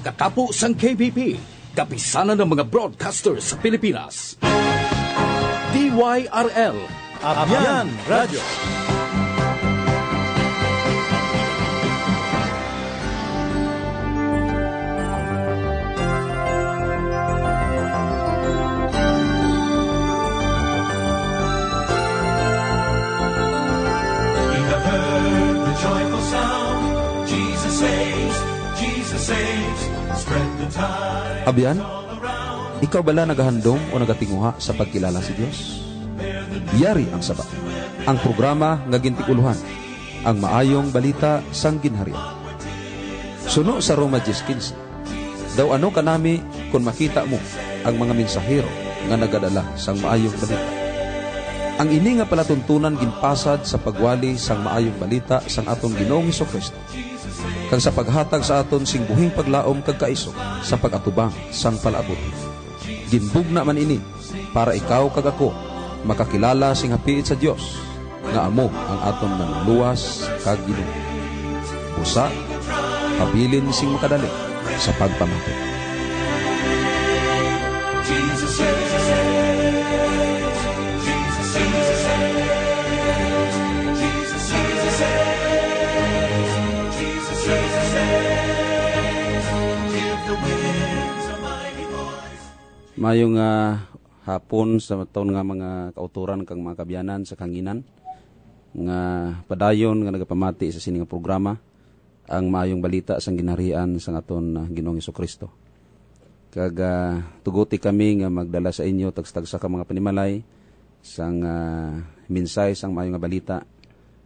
katapo sang KBP, kapisanan ng mga broadcasters sa Pilipinas. DYRL, Abyan Radio. Abyan, ikaw bala nagahandom o nagatinguha sa pagkilala si Dios? Yari ang sabat. Ang programa nga gintikuluhan, ang maayong balita sang ginharian. Suno sa Roma 10:15. Daw ano kanami kung makita mo ang mga mensahero nga nagadala sang maayong balita. Ang ini nga palatuntunan ginpasad sa pagwali sang maayong balita sang aton Ginoong Hesukristo, kag sa paghatag sa aton sing buhing paglaom kag kaisog sa pag-atubang sang palabot. Ginbugna man ini para ikaw kag ako makakilala sing hapiit sa Dios nga amo ang aton manluwas kag Ginoo. Busa habilin sing makadali sa pagpamatud. Mayong hapon sa taon nga mga kauturan kang mga kabyanan sa kanginan nga padayon nga nagapamati sa sining programa ang maayong balita sang ginharian sang aton Ginoong Hesukristo. Kag tuguti kami nga magdala sa inyo tagstagsa ka mga panimalay sang minsay sang maayong balita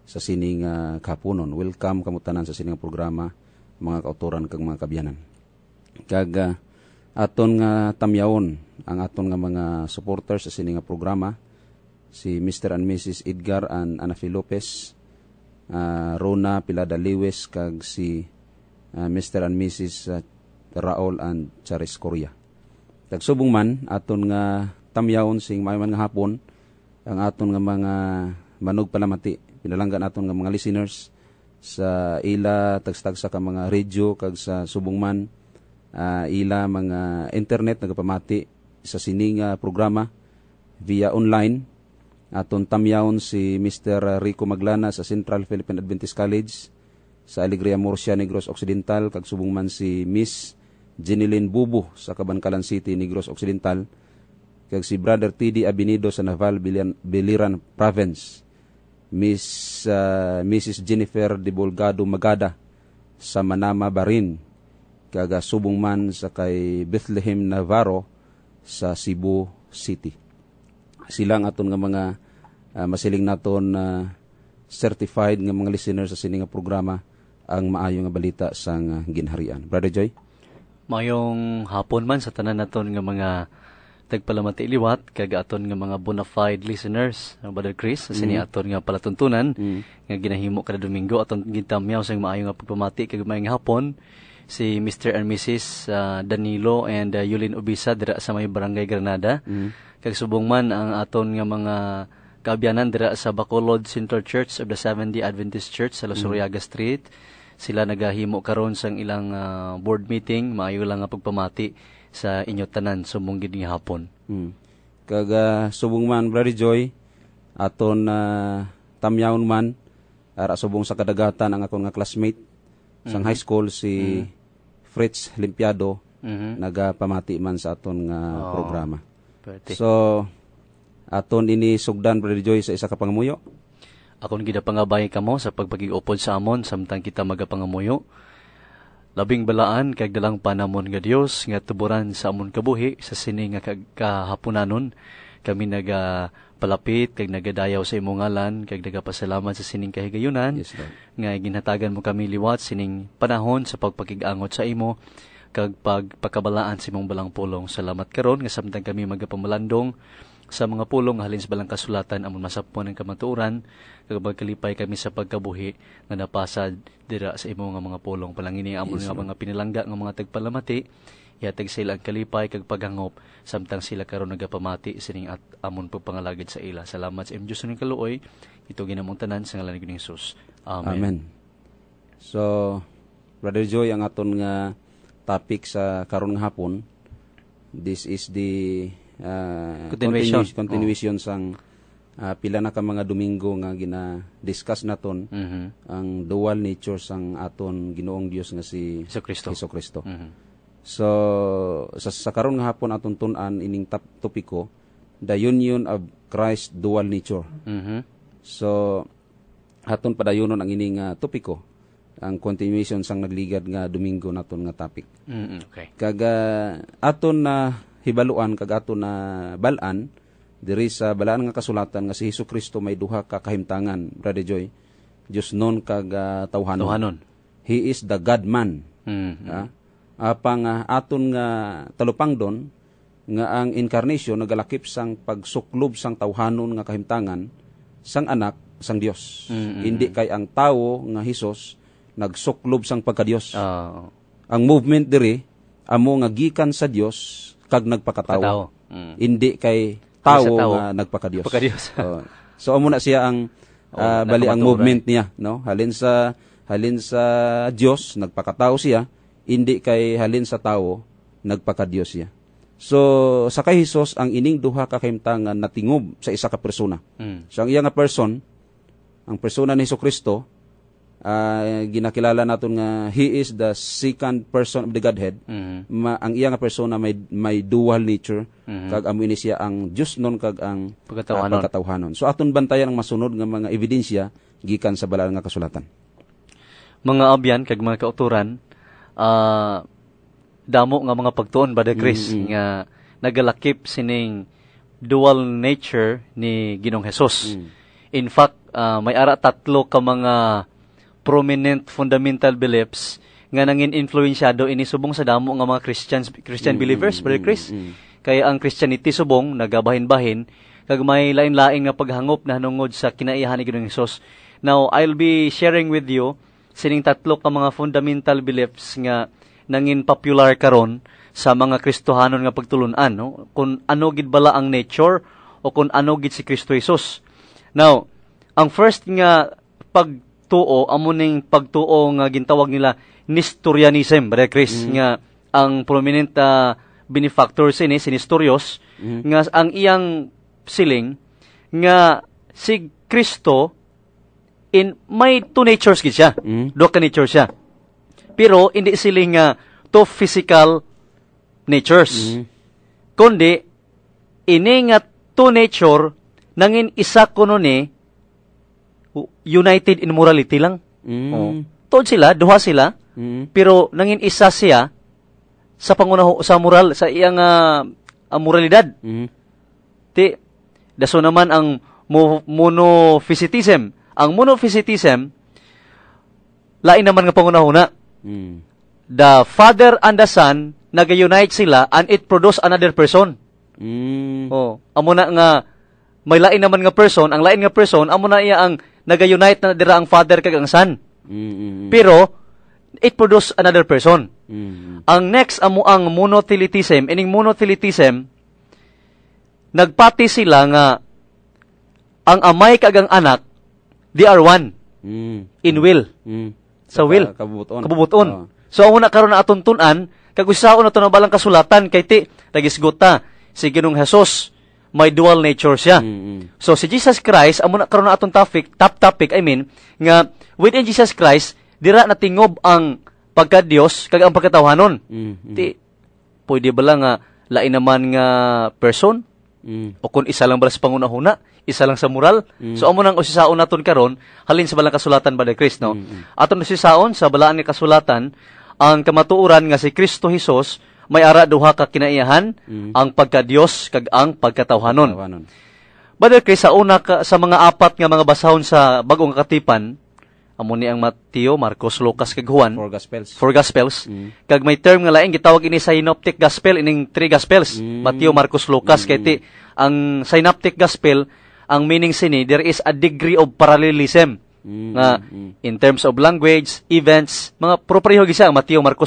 sa sining kahaponon. Welcome kamutanan sa sining programa mga kauturan kang mga kabyanan. Kag aton nga tamyaon ang aton nga mga supporters sa sining programa, si Mr. and Mrs. Edgar and Anafi Lopez, Rona Pilada Lewis, kag si Mr. and Mrs. Raul and Charis Korea. Tagsubong man aton nga tamyaon sing maayman nga hapon ang aton nga mga manog palamati, pinalanggan aton nga mga listeners sa ila tagstagsa ka mga radio kag sa subong man ila mga internet nagapamati sa sining programa via online. Aton tamyaon si Mr. Rico Maglana sa Central Philippine Adventist College sa Alegria Murcia, Negros Occidental, kag subong man si Miss Jeneline Bubu sa Cabancalan City, Negros Occidental, kag si Brother T.D. Abinido sa Naval Biliran Province, Mrs. Jennifer de Bolgado Magada sa Manama, Barin, kag subong man sa kay Bethlehem Navarro sa Cebu City. Silang aton nga mga masiling naton certified nga mga listeners sa sining nga programa ang maayo nga balita sang ginharian. Brother Joy, mayong hapon man sa tanan naton nga mga tagpalamati liwat kag aton nga mga bona fide listeners, Brother Chris, sa sini aton nga palatuntunan nga ginahimo kada Domingo aton gintamyaw sang maayo nga pagpamati kag maayong hapon si Mr. and Mrs. Danilo and Yulin Ubisa dira sa may Barangay Granada. Kag subong man ang aton nga mga kaabyanan dira sa Bacolod Central Church of the Seventh-day Adventist Church sa Los Uriaga Street. Sila nagahimo karon sang ilang board meeting, maayo lang nga pagpamati sa inyo tanan subong gid nga hapon. Kag subong man Brother Joy aton tamyaon man ara subong sa kadagatan ang akong nga classmate sang high school si Fritz Limpiado, nagapamati man sa aton nga programa. Pwede. So, aton ini sugdan, Brother Joy, sa isa ka pangamuyo. Akon gida pangabay kamo sa pagpagigupod sa amon samtang kita magapangamuyo. Labing balaan kag dalang panamon nga Dios nga tuburan sa amon kabuhi sa sini nga kahaponanon. Kami palapit kag nagadayaw sa imong ngalan kag nagapasalamat sa sining kahigayunan. Yes, Lord. Nga ginhatagan mo kami liwat sining panahon sa pagpakig-angot sa imo kag pagpakabalaan sa imong balang pulong. Salamat karon nga samtang kami magapamalandong sa mga pulong halin sa balang kasulatan amon masapon ang kamatuoran kag magkalipay kami sa pagkabuhi nga napasad dira sa imo nga mga pulong. Palangini amon nga mga pinalangga nga mga tagpalamati ihatag sila ang kalipay kag paghangop samtang sila karon nagapamati sining at amon pagpangalagid sa ila. Salamat sa imong Dios ning kaluoy. Ito ginamong tanan sa ngalan ni Jesus. Amen. So, Brother Joy, ang aton nga topic sa karon nga hapon. This is the continuation sang pila na ka mga Domingo nga gina-discuss naton ang dual nature sang aton Ginoong Dios nga si Jesucristo. So sa karon nga hapon aton tun-an ining topiko, the union of Christ dual nature. So aton padayonon ang ining topiko, ang continuation sang nagligad nga Domingo naton nga topic. Okay. Kaga aton na hibaluan, kag aton na balaan diri sa balaan nga kasulatan nga si Jesucristo may duha ka kahimtangan, Brother Joy. Dios non kag tawhanon. He is the God-man. Apang aton nga talupangdon nga ang incarnation nagalakip sang pagsuklob sang tawhanon nga kahimtangan sang anak sang Dios. Hindi kay ang tawo nga Hesus nagsuklob sang pagka-Dios. Ang movement diri amo nga gikan sa Dios kag nagpakatawo. Hindi kay tawo nga nagpaka-Dios. So amo na siya ang bali ang movement niya, no? Halin sa Dios nagpakatawo siya, hindi kay halin sa tawo nagpaka-Dios siya. So sa kay Hesus ang ining duha ka kahimtangan natingob sa isa ka persona. So ang iya nga person, ang persona ni Jesucristo, ginakilala naton nga he is the second person of the Godhead. Ang iya nga persona may dual nature, kag amo ini siya ang Dios non kag ang pagkatawhanon. So aton bantayan ang masunod nga mga ebidensya gikan sa balaan nga kasulatan. Mga abyan kag mga kauturan, damo nga mga pagtuon Brother Chris nga nagalakip sining dual nature ni Ginoong Hesus. In fact, may ara tatlo ka mga prominent fundamental beliefs nga nangin influensyado ini subong sa damo nga mga Christian believers, Brother Chris. Kaya ang Christianity subong nagabahin-bahin kag may lain-lain nga paghangop na hanungod sa kinaiyahan ni Ginoong Hesus. Now, I'll be sharing with you sining tatlo ka mga fundamental beliefs nga nangin popular karon sa mga Kristohanon nga pagtulunan, no? Kung ano gid bala ang nature o kung ano gid si Kristo Jesus. Now, ang first nga pagtuo amo ning pagtuo nga gintawag nila Nestorianism, Brother Chris, nga ang prominent benefactor si Nestorius, nga ang iyang siling nga si Kristo may two natures gid siya. Duha ka nature siya. Pero hindi siling two physical natures. Kundi ini nga two nature nangin isa kuno ni united in morality lang. Tuod sila, duha sila, pero nangin isa siya sa pangunaho sa moral, sa iyang moralidad. Daso naman ang monophysitism. Ang monophysitism, lain naman nga pangunahuna. The Father and the Son nag-unite sila and it produce another person. Amo na nga may lain naman nga person, ang lain nga person amo na iya ang nag-unite na dira ang Father kag ang Son. Pero it produce another person. Ang next amo ang monothelitism. Ining monothelitism nagpati sila nga ang amay kag ang anak they are one in will. Sa will. Kabubuton. So, amo na karon na aton tun-an, kag usaon na to na balang kasulatan, kay ti, nagisgot ta, si Ginoong Hesus, may dual nature siya. So, si Jesus Christ, amo na karon na aton top topic, nga, within Jesus Christ, dira natingob ang pagka-Dios, kag ang pagkatawhanon. Ti, pwede ba lang lain naman nga person? O kung isa lang ba sa pangunahuna, isa lang sa moral. So amo nang usisaon naton karon halin sa balang kasulatan ba ni Kristo, no? Aton usisaon sa balaan nga kasulatan ang kamatuoran nga si Kristo Jesus may ara duha ka kinaiyahan, ang pagka-Dios kag ang pagkatawhanon. Brother Chris, sa una sa mga apat nga mga basahon sa bag-ong katipan, amo ni ang Mateo, Marcos, Lucas kag Juan, four gospels. Kag may term nga laing gitawag ini synoptic gospel, ining three gospels, Mateo, Marcos, Lucas. Kay ti ang synoptic gospel, ang meaning sini, there is a degree of parallelism nga in terms of language, events, mga properyo gisa ang Mateo, Marcos,